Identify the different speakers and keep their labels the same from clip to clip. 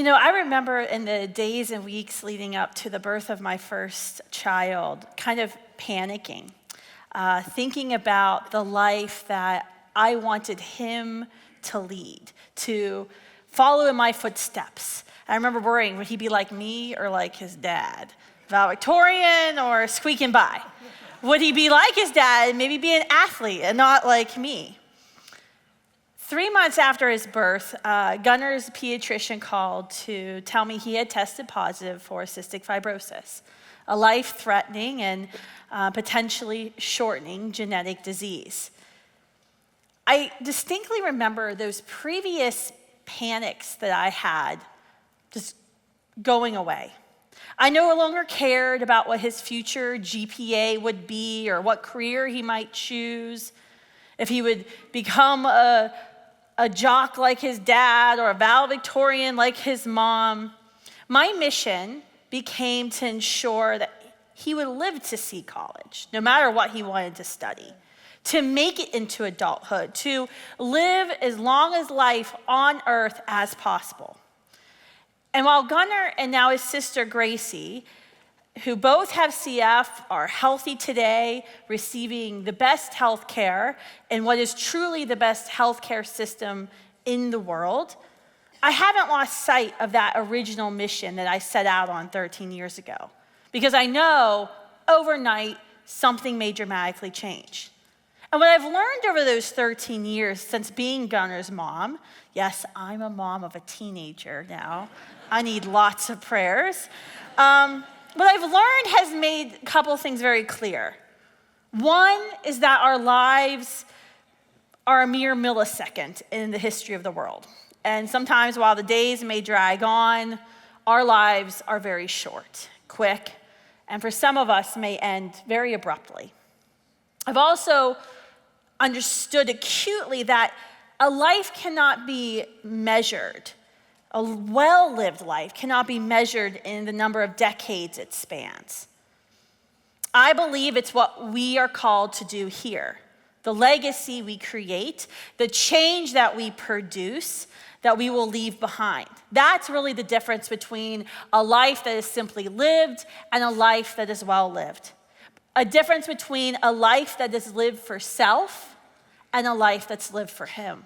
Speaker 1: I remember in the days and weeks leading up to the birth of my first child, kind of panicking, thinking about the life that I wanted him to lead, to follow in my footsteps. I remember worrying, would he be like me or like his dad? Valedictorian or squeaking by? Would he be like his dad and maybe be an athlete and not like me? 3 months after his birth, Gunnar's pediatrician called to tell me he had tested positive for cystic fibrosis, a life-threatening and potentially shortening genetic disease. I distinctly remember those previous panics that I had just going away. I no longer cared about what his future GPA would be or what career he might choose, if he would become a jock like his dad or a valedictorian like his mom. My mission became to ensure that he would live to see college, no matter what he wanted to study, to make it into adulthood, to live as long as life on earth as possible. And while Gunnar and now his sister Gracie, who both have CF, are healthy today, receiving the best health care in what is truly the best healthcare system in the world, I haven't lost sight of that original mission that I set out on 13 years ago. Because I know overnight something may dramatically change. And what I've learned over those 13 years since being Gunnar's mom, yes, I'm a mom of a teenager now. I need lots of prayers. What I've learned has made a couple things very clear. One is that our lives are a mere millisecond in the history of the world. And sometimes while the days may drag on, our lives are very short, quick, and for some of us may end very abruptly. I've also understood acutely that a life cannot be measured. A well-lived life cannot be measured in the number of decades it spans. I believe it's what we are called to do here. The legacy we create, the change that we produce, that we will leave behind. That's really the difference between a life that is simply lived and a life that is well-lived. A difference between a life that is lived for self and a life that's lived for Him.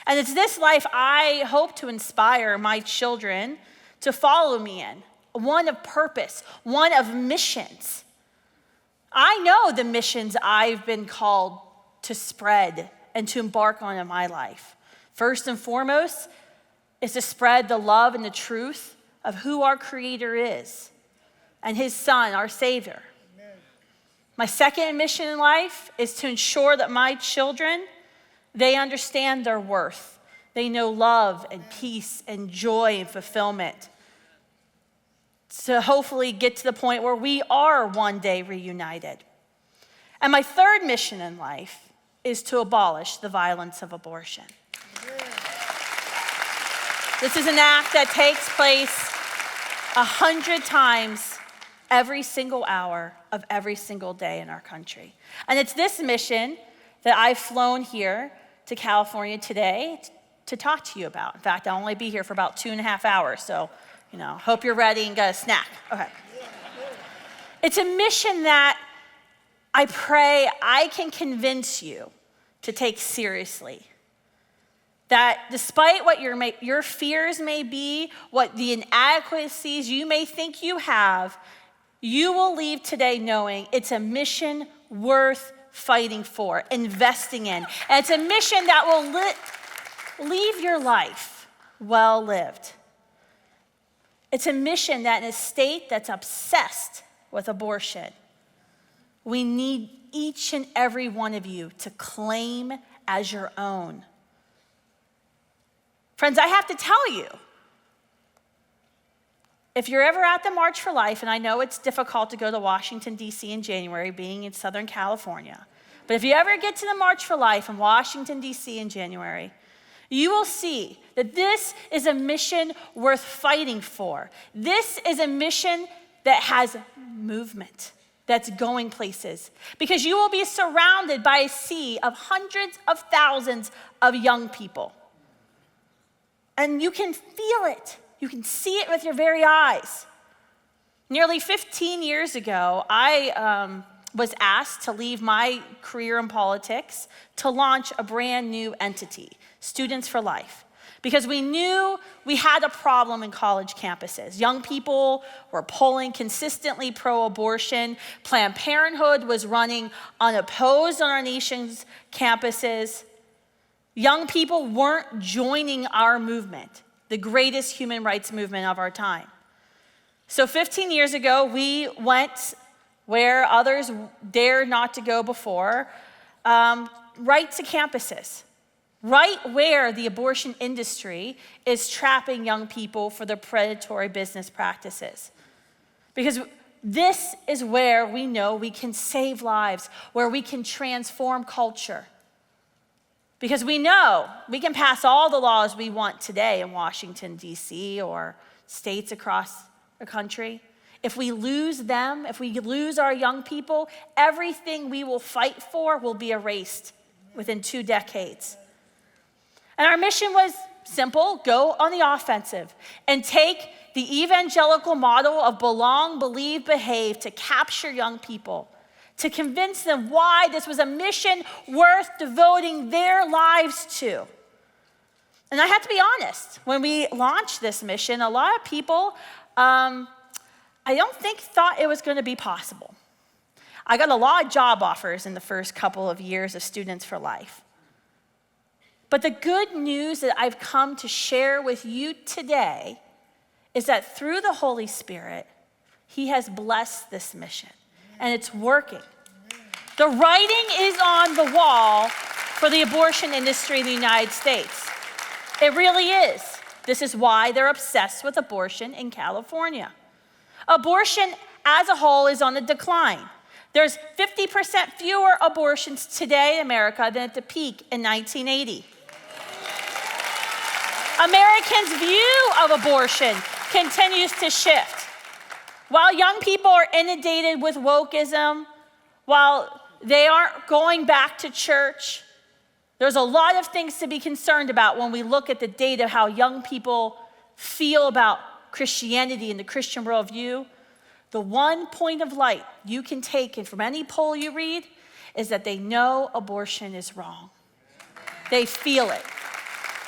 Speaker 1: And it's this life I hope to inspire my children to follow me in, one of purpose, one of missions. I know the missions I've been called to spread and to embark on in my life. First and foremost is to spread the love and the truth of who our Creator is and His Son, our Savior. Amen. My second mission in life is to ensure that my children, they understand their worth. They know love and peace and joy and fulfillment. To hopefully get to the point where we are one day reunited. And my third mission in life is to abolish the violence of abortion. This is an act that takes place 100 times every single hour of every single day in our country. And it's this mission that I've flown here to California today to talk to you about. In fact, I'll only be here for about 2.5 hours, so, hope you're ready and got a snack. Okay. It's a mission that I pray I can convince you to take seriously. That despite what your fears may be, what the inadequacies you may think you have, you will leave today knowing it's a mission worth fighting for, investing in. And it's a mission that will leave your life well lived. It's a mission that in a state that's obsessed with abortion, we need each and every one of you to claim as your own. Friends, I have to tell you, if you're ever at the March for Life, and I know it's difficult to go to Washington, D.C. in January, being in Southern California, but if you ever get to the March for Life in Washington, D.C. in January, you will see that this is a mission worth fighting for. This is a mission that has movement, that's going places, because you will be surrounded by a sea of hundreds of thousands of young people. And you can feel it. You can see it with your very eyes. Nearly 15 years ago, I was asked to leave my career in politics to launch a brand new entity, Students for Life, because we knew we had a problem in college campuses. Young people were polling consistently pro-abortion. Planned Parenthood was running unopposed on our nation's campuses. Young people weren't joining our movement, the greatest human rights movement of our time. So 15 years ago, we went where others dared not to go before, right to campuses, right where the abortion industry is trapping young people for their predatory business practices. Because this is where we know we can save lives, where we can transform culture. Because we know we can pass all the laws we want today in Washington, D.C., or states across the country. If we lose them, if we lose our young people, everything we will fight for will be erased within 2 decades. And our mission was simple: go on the offensive and take the evangelical model of belong, believe, behave to capture young people, to convince them why this was a mission worth devoting their lives to. And I have to be honest, when we launched this mission, a lot of people, I don't think thought it was going to be possible. I got a lot of job offers in the first couple of years of Students for Life. But the good news that I've come to share with you today is that through the Holy Spirit, He has blessed this mission, and it's working. The writing is on the wall for the abortion industry in the United States. It really is. This is why they're obsessed with abortion in California. Abortion as a whole is on the decline. There's 50% fewer abortions today in America than at the peak in 1980. Americans' view of abortion continues to shift. While young people are inundated with wokeism, while they aren't going back to church, there's a lot of things to be concerned about when we look at the data, how young people feel about Christianity and the Christian worldview. The one point of light you can take in from any poll you read is that they know abortion is wrong. They feel it.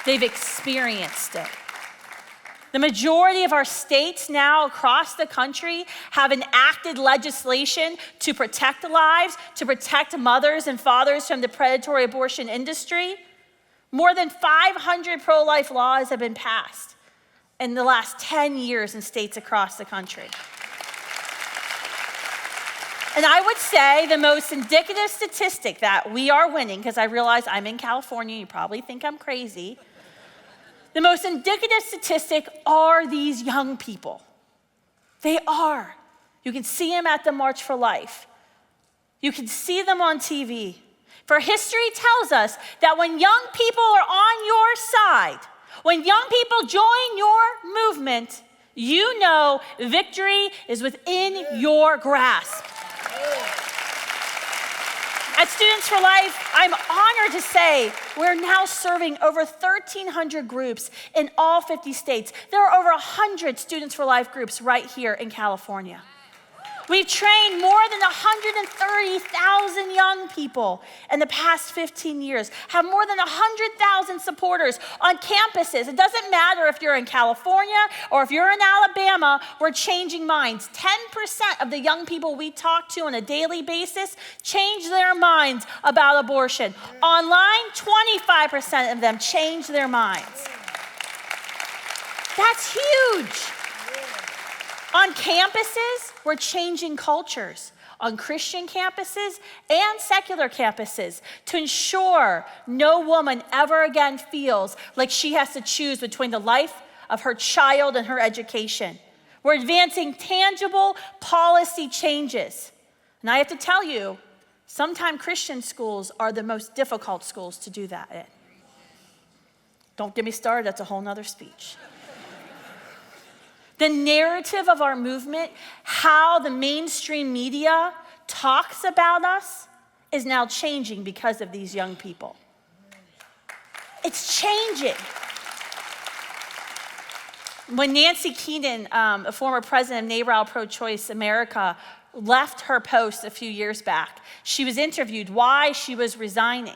Speaker 1: They've experienced it. The majority of our states now across the country have enacted legislation to protect lives, to protect mothers and fathers from the predatory abortion industry. More than 500 pro-life laws have been passed in the last 10 years in states across the country. And I would say the most indicative statistic that we are winning, because I realize I'm in California, you probably think I'm crazy. The most indicative statistic are these young people. They are. You can see them at the March for Life. You can see them on TV. For history tells us that when young people are on your side, when young people join your movement, you know victory is within your grasp. At Students for Life, I'm honored to say we're now serving over 1,300 groups in all 50 states. There are over 100 Students for Life groups right here in California. We've trained more than 130,000 young people in the past 15 years, have more than 100,000 supporters on campuses. It doesn't matter if you're in California or if you're in Alabama, we're changing minds. 10% of the young people we talk to on a daily basis change their minds about abortion. Online, 25% of them change their minds. That's huge. On campuses, we're changing cultures. On Christian campuses and secular campuses to ensure no woman ever again feels like she has to choose between the life of her child and her education. We're advancing tangible policy changes. And I have to tell you, sometimes Christian schools are the most difficult schools to do that in. Don't get me started, that's a whole nother speech. The narrative of our movement, how the mainstream media talks about us, is now changing because of these young people. It's changing. When Nancy Keenan, a former president of NARAL Pro-Choice America, left her post a few years back, she was interviewed why she was resigning.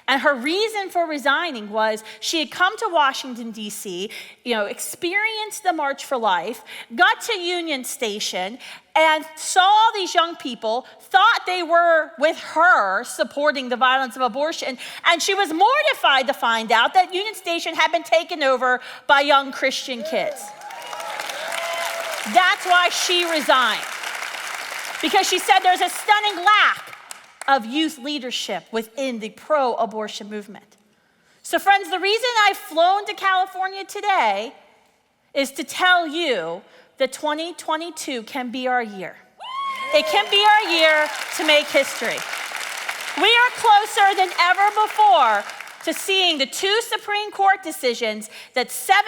Speaker 1: And her reason for resigning was she had come to Washington, D.C., experienced the March for Life, got to Union Station, and saw these young people, thought they were with her supporting the violence of abortion, and she was mortified to find out that Union Station had been taken over by young Christian kids. That's why she resigned. Because she said there's a stunning lack of youth leadership within the pro-abortion movement. So friends, the reason I've flown to California today is to tell you that 2022 can be our year. It can be our year to make history. We are closer than ever before to seeing the 2 Supreme Court decisions that 7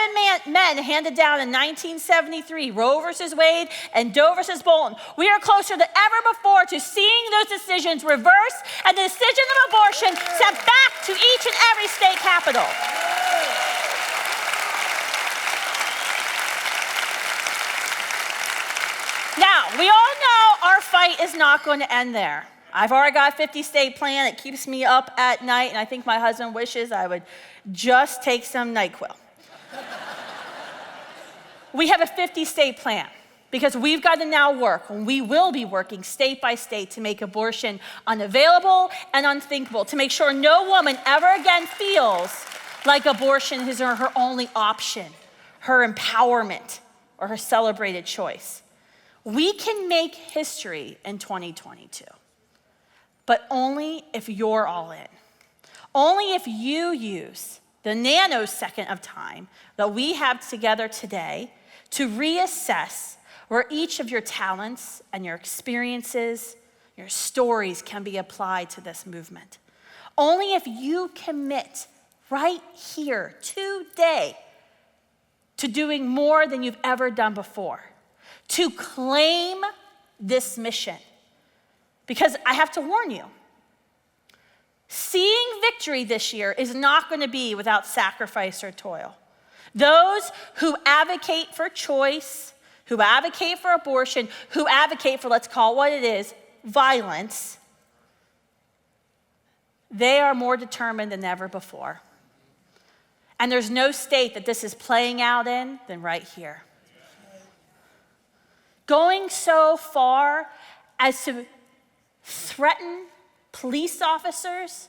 Speaker 1: men handed down in 1973, Roe versus Wade and Doe versus Bolton. We are closer than ever before to seeing those decisions reversed and the decision of abortion sent back to each and every state capital. Now, we all know our fight is not going to end there. I've already got a 50-state plan. It keeps me up at night, and I think my husband wishes I would just take some NyQuil. We have a 50-state plan because we've got to now work, and we will be working state by state to make abortion unavailable and unthinkable, to make sure no woman ever again feels like abortion is her only option, her empowerment, or her celebrated choice. We can make history in 2022. But only if you're all in. Only if you use the nanosecond of time that we have together today to reassess where each of your talents and your experiences, your stories can be applied to this movement. Only if you commit right here, today, to doing more than you've ever done before, to claim this mission. Because I have to warn you, seeing victory this year is not going to be without sacrifice or toil. Those who advocate for choice, who advocate for abortion, who advocate for, let's call it what it is, violence, they are more determined than ever before. And there's no state that this is playing out in than right here. Going so far as to threaten police officers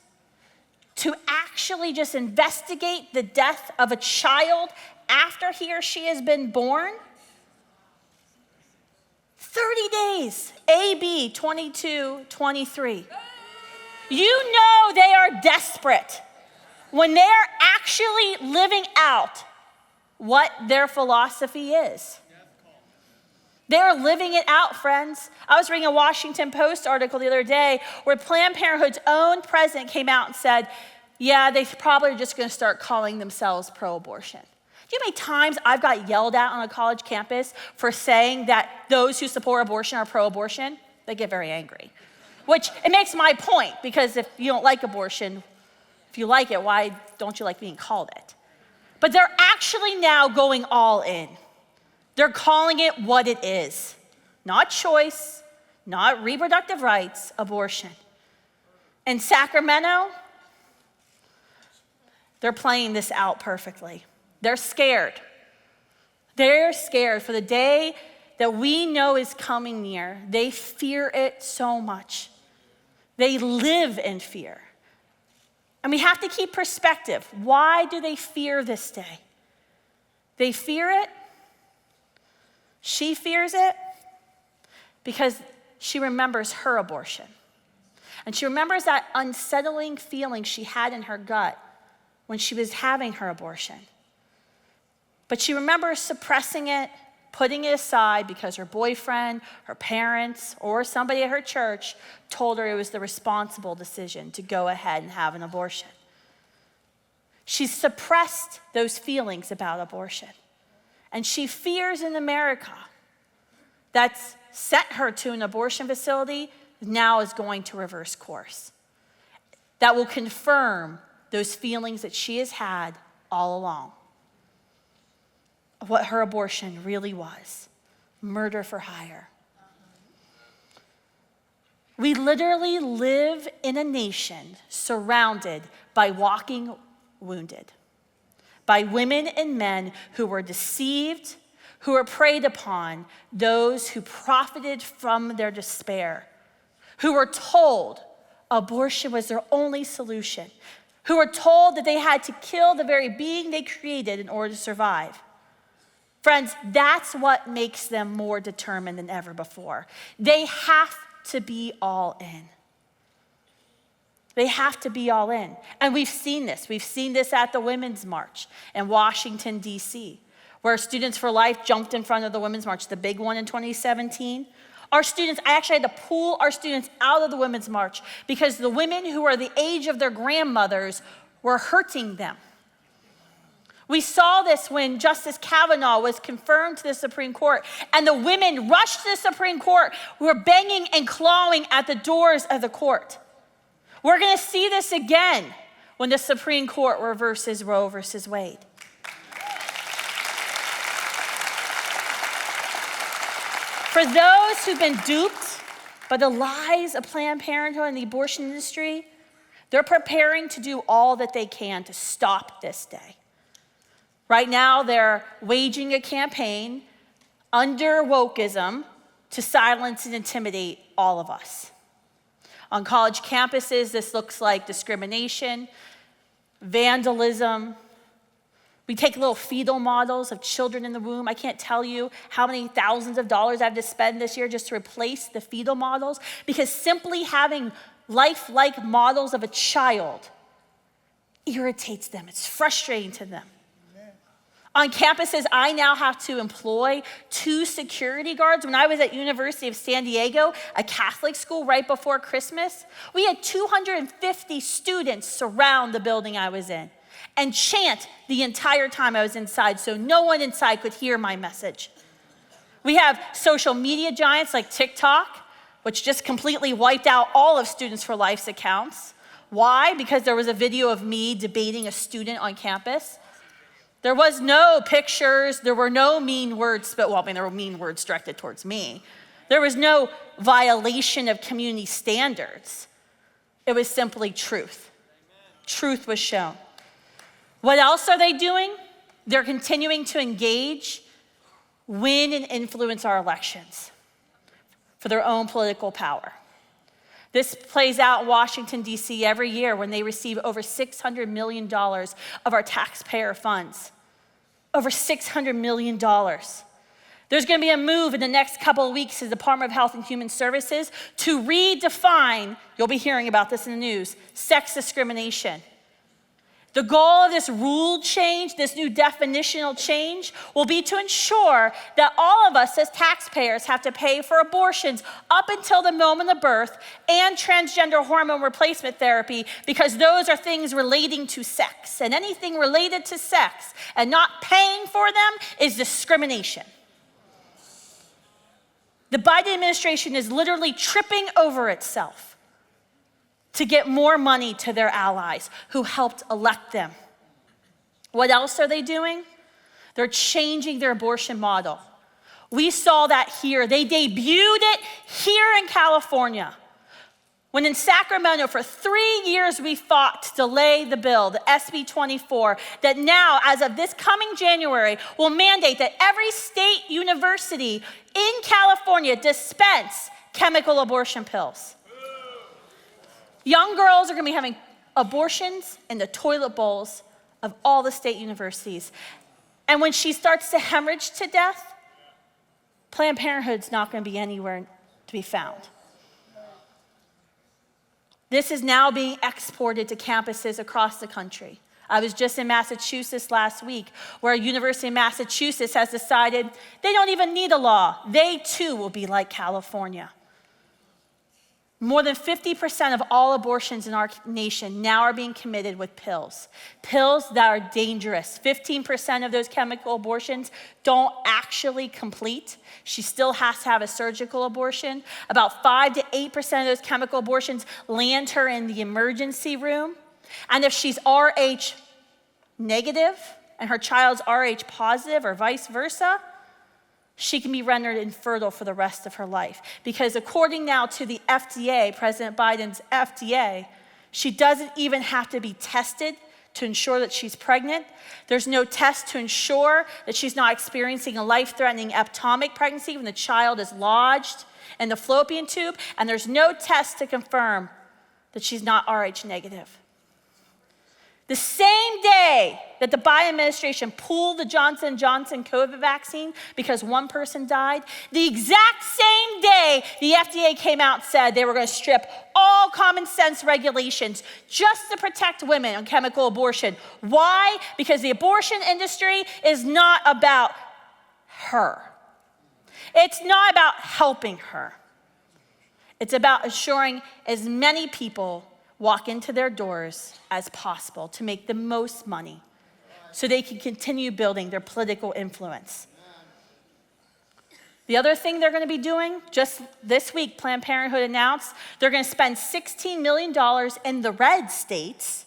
Speaker 1: to actually just investigate the death of a child after he or she has been born? 30 days, AB 2223. You know they are desperate when they are actually living out what their philosophy is. They're living it out, friends. I was reading a Washington Post article the other day where Planned Parenthood's own president came out and said, yeah, they probably are just going to start calling themselves pro-abortion. Do you know how many times I've got yelled at on a college campus for saying that those who support abortion are pro-abortion? They get very angry. Which, it makes my point, because if you don't like abortion, if you like it, why don't you like being called it? But they're actually now going all in. They're calling it what it is. Not choice, not reproductive rights, abortion. In Sacramento, they're playing this out perfectly. They're scared. They're scared for the day that we know is coming near. They fear it so much. They live in fear. And we have to keep perspective. Why do they fear this day? They fear it. She fears it because she remembers her abortion. And she remembers that unsettling feeling she had in her gut when she was having her abortion. But she remembers suppressing it, putting it aside because her boyfriend, her parents, or somebody at her church told her it was the responsible decision to go ahead and have an abortion. She suppressed those feelings about abortion. And she fears in America that's sent her to an abortion facility now is going to reverse course. That will confirm those feelings that she has had all along. of what her abortion really was: murder for hire. We literally live in a nation surrounded by walking wounded, by women and men who were deceived, who were preyed upon, those who profited from their despair, who were told abortion was their only solution, who were told that they had to kill the very being they created in order to survive. Friends, that's what makes them more determined than ever before. They have to be all in. They have to be all in. And we've seen this. We've seen this at the Women's March in Washington, D.C., where Students for Life jumped in front of the Women's March, the big one in 2017. Our students, I actually had to pull our students out of the Women's March because the women who are the age of their grandmothers were hurting them. We saw this when Justice Kavanaugh was confirmed to the Supreme Court, and the women rushed to the Supreme Court, who were banging and clawing at the doors of the court. We're going to see this again when the Supreme Court reverses Roe versus Wade. For those who've been duped by the lies of Planned Parenthood and the abortion industry, they're preparing to do all that they can to stop this day. Right now, they're waging a campaign under wokeism to silence and intimidate all of us. On college campuses, this looks like discrimination, vandalism. We take little fetal models of children in the womb. I can't tell you how many thousands of dollars I have to spend this year just to replace the fetal models, because simply having lifelike models of a child irritates them. It's frustrating to them. On campuses, I now have to employ 2 security guards. When I was at University of San Diego, a Catholic school right before Christmas, we had 250 students surround the building I was in and chant the entire time I was inside so no one inside could hear my message. We have social media giants like TikTok, which just completely wiped out all of Students for Life's accounts. Why? Because there was a video of me debating a student on campus. There was no pictures, there were no mean words, there were mean words directed towards me. There was no violation of community standards. It was simply truth. Truth was shown. What else are they doing? They're continuing to engage, win, and influence our elections for their own political power. This plays out in Washington, D.C. every year when they receive over $600 million of our taxpayer funds. Over $600 million. There's going to be a move in the next couple of weeks to the Department of Health and Human Services to redefine, you'll be hearing about this in the news, sex discrimination. The goal of this rule change, this new definitional change, will be to ensure that all of us as taxpayers have to pay for abortions up until the moment of birth and transgender hormone replacement therapy, because those are things relating to sex. And anything related to sex and not paying for them is discrimination. The Biden administration is literally tripping over itself to get more money to their allies who helped elect them. What else are they doing? They're changing their abortion model. We saw that here. They debuted it here in California. When in Sacramento for 3 years we fought to delay the bill, the SB 24, that now, as of this coming January, will mandate that every state university in California dispense chemical abortion pills. Young girls are going to be having abortions in the toilet bowls of all the state universities. And when she starts to hemorrhage to death, Planned Parenthood's not going to be anywhere to be found. This is now being exported to campuses across the country. I was just in Massachusetts last week, where a university in Massachusetts has decided they don't even need a law. They too will be like California. More than 50% of all abortions in our nation now are being committed with pills. Pills that are dangerous. 15% of those chemical abortions don't actually complete. She still has to have a surgical abortion. About 5 to 8% of those chemical abortions land her in the emergency room. And if she's Rh negative, and her child's Rh positive or vice versa, she can be rendered infertile for the rest of her life. Because according now to the FDA, President Biden's FDA, she doesn't even have to be tested to ensure that she's pregnant. There's no test to ensure that she's not experiencing a life-threatening ectopic pregnancy when the child is lodged in the fallopian tube, and there's no test to confirm that she's not Rh negative. The same day that the Biden administration pulled the Johnson & Johnson COVID vaccine because one person died, the exact same day the FDA came out and said they were going to strip all common sense regulations just to protect women on chemical abortion. Why? Because the abortion industry is not about her. It's not about helping her. It's about ensuring as many people walk into their doors as possible to make the most money so they can continue building their political influence. The other thing they're going to be doing, just this week, Planned Parenthood announced they're going to spend $16 million in the red states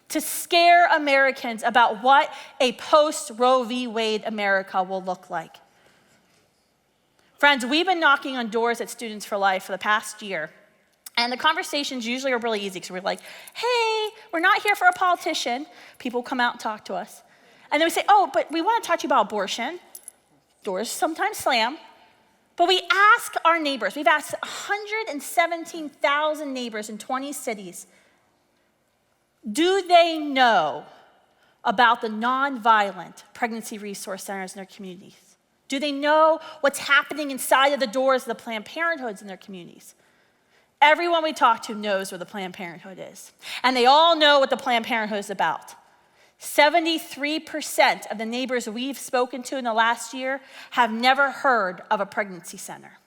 Speaker 1: to scare Americans about what a post-Roe v. Wade America will look like. Friends, we've been knocking on doors at Students for Life for the past year. And the conversations usually are really easy because we're like, hey, we're not here for a politician. People come out and talk to us. And then we say, oh, but we want to talk to you about abortion. Doors sometimes slam. But we ask our neighbors. We've asked 117,000 neighbors in 20 cities, do they know about the nonviolent pregnancy resource centers in their communities? Do they know what's happening inside of the doors of the Planned Parenthoods in their communities? Everyone we talk to knows where the Planned Parenthood is. And they all know what the Planned Parenthood is about. 73% of the neighbors we've spoken to in the last year have never heard of a pregnancy center.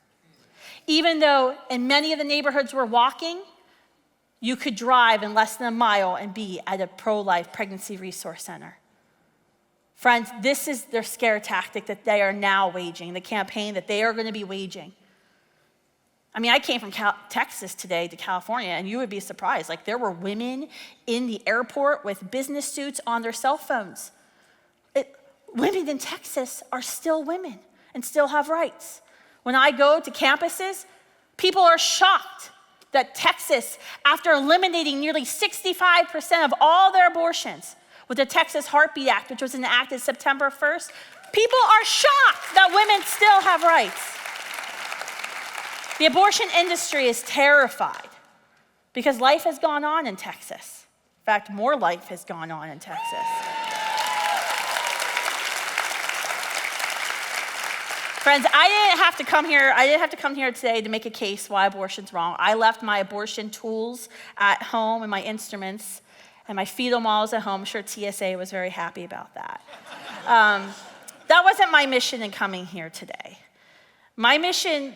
Speaker 1: Even though in many of the neighborhoods we're walking, you could drive in less than a mile and be at a pro-life pregnancy resource center. Friends, this is their scare tactic that they are now waging, the campaign that they are going to be waging. I mean, I came from Texas today to California, and you would be surprised. Like, there were women in the airport with business suits on their cell phones. Women in Texas are still women and still have rights. When I go to campuses, people are shocked that Texas, after eliminating nearly 65% of all their abortions with the Texas Heartbeat Act, which was enacted September 1st, people are shocked that women still have rights. The abortion industry is terrified because life has gone on in Texas. In fact, more life has gone on in Texas. Friends, I didn't have to come here today to make a case why abortion's wrong. I left my abortion tools at home and my instruments and my fetal models at home. I'm sure TSA was very happy about that. That wasn't my mission in coming here today. My mission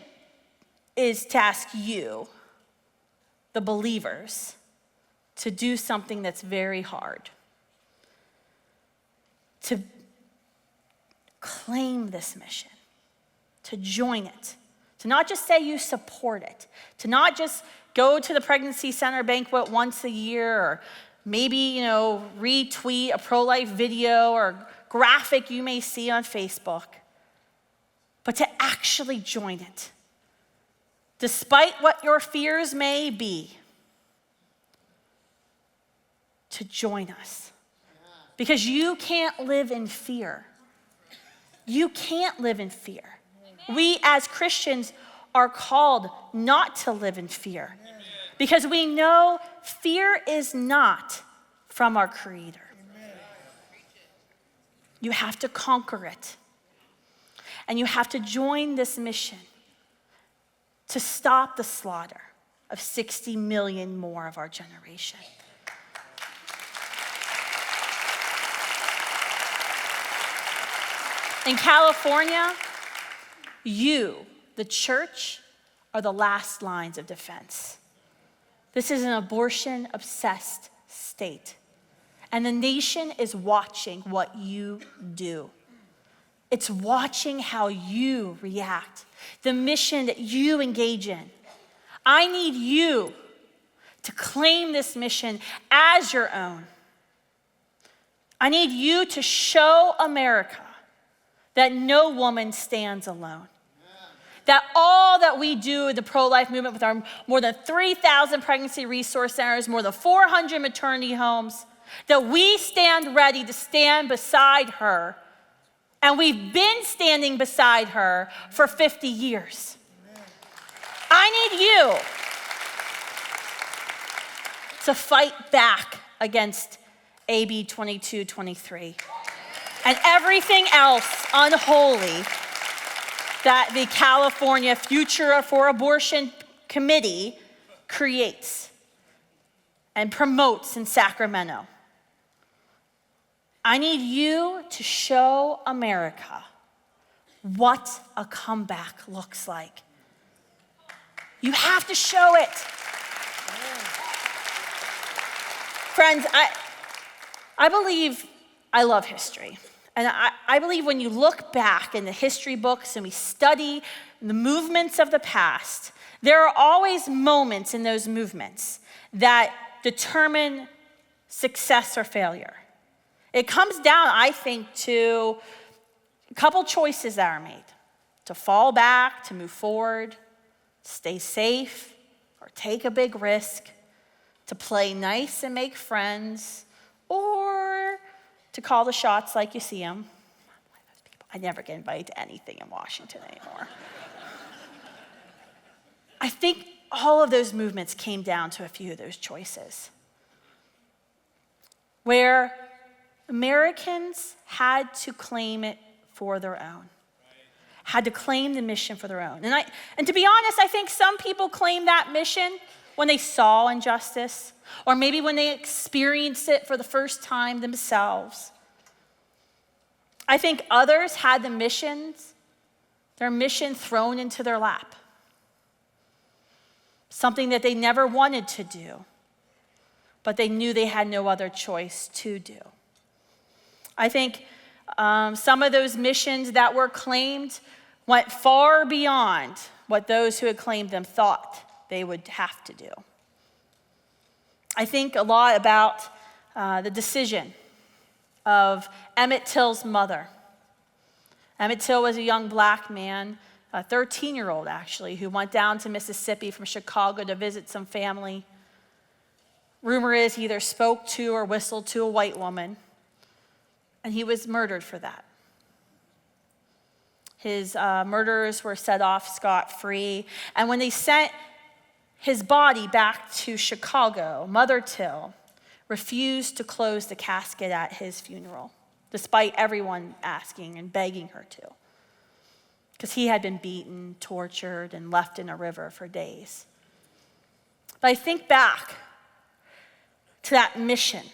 Speaker 1: is to ask you, the believers, to do something that's very hard. To claim this mission, to join it, to not just say you support it, to not just go to the pregnancy center banquet once a year, or maybe, retweet a pro-life video or graphic you may see on Facebook, but to actually join it. Despite what your fears may be, to join us. Because you can't live in fear. You can't live in fear. We as Christians are called not to live in fear. Because we know fear is not from our Creator. You have to conquer it. And you have to join this mission to stop the slaughter of 60 million more of our generation. In California, you, the church, are the last lines of defense. This is an abortion-obsessed state. And the nation is watching what you do. It's watching how you react, the mission that you engage in. I need you to claim this mission as your own. I need you to show America that no woman stands alone. That all that we do in the pro-life movement with our more than 3,000 pregnancy resource centers, more than 400 maternity homes, that we stand ready to stand beside her. And we've been standing beside her for 50 years. I need you to fight back against AB 2223 and everything else unholy that the California Future for Abortion Committee creates and promotes in Sacramento. I need you to show America what a comeback looks like. You have to show it. Friends, I believe I love history. And I believe when you look back in the history books and we study the movements of the past, there are always moments in those movements that determine success or failure. It comes down, I think, to a couple choices that are made. To fall back, to move forward, stay safe, or take a big risk, to play nice and make friends, or to call the shots like you see them. I never get invited to anything in Washington anymore. I think all of those movements came down to a few of those choices, where Americans had to claim it for their own, had to claim the mission for their own. And to be honest, I think some people claim that mission when they saw injustice, or maybe when they experienced it for the first time themselves. I think others had their mission thrown into their lap. Something that they never wanted to do, but they knew they had no other choice to do. I think some of those missions that were claimed went far beyond what those who had claimed them thought they would have to do. I think a lot about the decision of Emmett Till's mother. Emmett Till was a young black man, a 13-year-old actually, who went down to Mississippi from Chicago to visit some family. Rumor is he either spoke to or whistled to a white woman, and he was murdered for that. His murderers were set off scot-free, and when they sent his body back to Chicago, Mother Till refused to close the casket at his funeral, despite everyone asking and begging her to, because he had been beaten, tortured, and left in a river for days. But I think back to that mission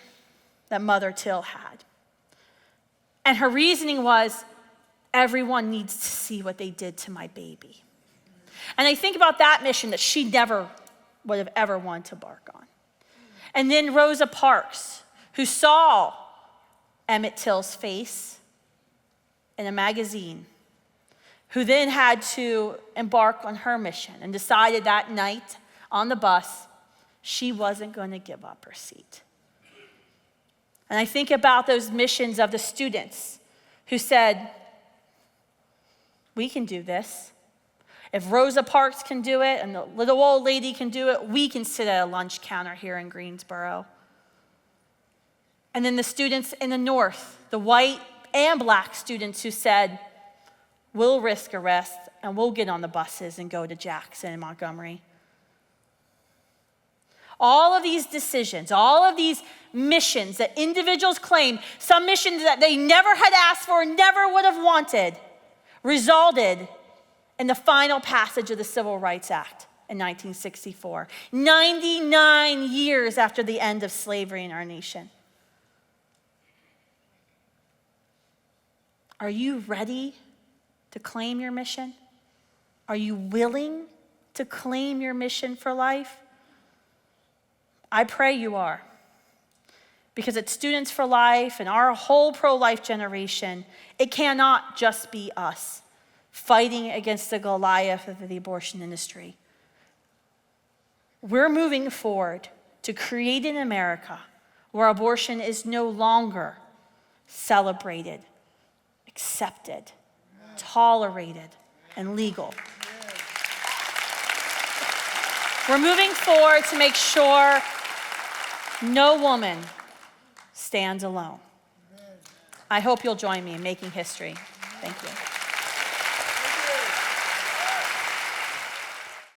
Speaker 1: that Mother Till had. And her reasoning was, everyone needs to see what they did to my baby. And I think about that mission that she never would have ever wanted to embark on. And then Rosa Parks, who saw Emmett Till's face in a magazine, who then had to embark on her mission and decided that night on the bus she wasn't going to give up her seat. And I think about those missions of the students who said, we can do this. If Rosa Parks can do it and the little old lady can do it, we can sit at a lunch counter here in Greensboro. And then the students in the north, the white and black students who said, we'll risk arrest and we'll get on the buses and go to Jackson and Montgomery. All of these decisions, all of these missions that individuals claim, some missions that they never had asked for, never would have wanted, resulted in the final passage of the Civil Rights Act in 1964, 99 years after the end of slavery in our nation. Are you ready to claim your mission? Are you willing to claim your mission for life? I pray you are. Because at Students for Life and our whole pro-life generation, it cannot just be us fighting against the Goliath of the abortion industry. We're moving forward to create an America where abortion is no longer celebrated, accepted, tolerated, and legal. We're moving forward to make sure no woman stands alone. I hope you'll join me in making history. Thank you.